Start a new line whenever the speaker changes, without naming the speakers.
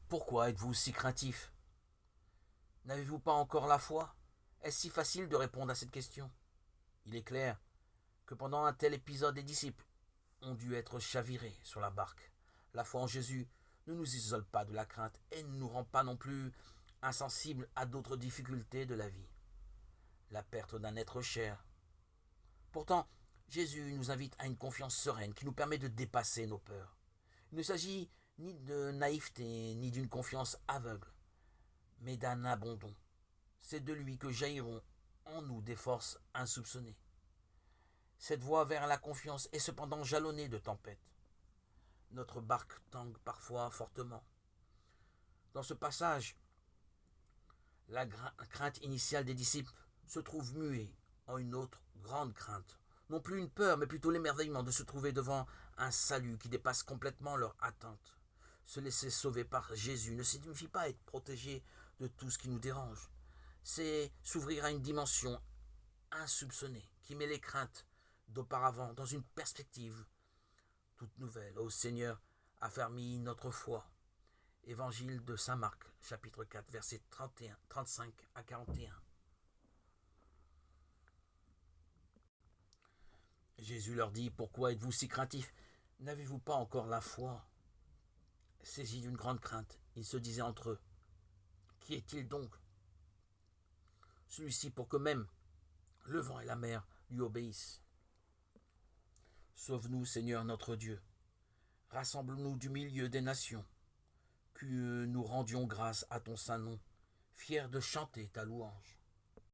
Pourquoi êtes-vous si craintif? N'avez-vous pas encore la foi? Est-ce si facile de répondre à cette question? Il est clair que pendant un tel épisode, les disciples ont dû être chavirés sur la barque. La foi en Jésus ne nous isole pas de la crainte et ne nous rend pas non plus insensibles à d'autres difficultés de la vie. La perte d'un être cher. Pourtant, Jésus nous invite à une confiance sereine qui nous permet de dépasser nos peurs. Il ne s'agit ni de naïveté ni d'une confiance aveugle, mais d'un abandon. C'est de lui que jailliront en nous des forces insoupçonnées. Cette voie vers la confiance est cependant jalonnée de tempêtes. Notre barque tangue parfois fortement. Dans ce passage, la crainte initiale des disciples se trouve muée en une autre grande crainte. Non plus une peur, mais plutôt l'émerveillement de se trouver devant un salut qui dépasse complètement leur attente. Se laisser sauver par Jésus ne signifie pas être protégé de tout ce qui nous dérange. C'est s'ouvrir à une dimension insoupçonnée qui met les craintes d'auparavant dans une perspective toute nouvelle. Ô Seigneur, affermis notre foi. Évangile de Saint Marc, chapitre 4, versets 31, 35 à 41. Jésus leur dit, pourquoi êtes-vous si craintifs? N'avez-vous pas encore la foi? Saisis d'une grande crainte, ils se disaient entre eux, qui est-il donc celui-ci pour que même le vent et la mer lui obéissent? Sauve-nous, Seigneur notre Dieu. Rassemble-nous du milieu des nations, que nous rendions grâce à ton saint nom, fiers de chanter ta louange.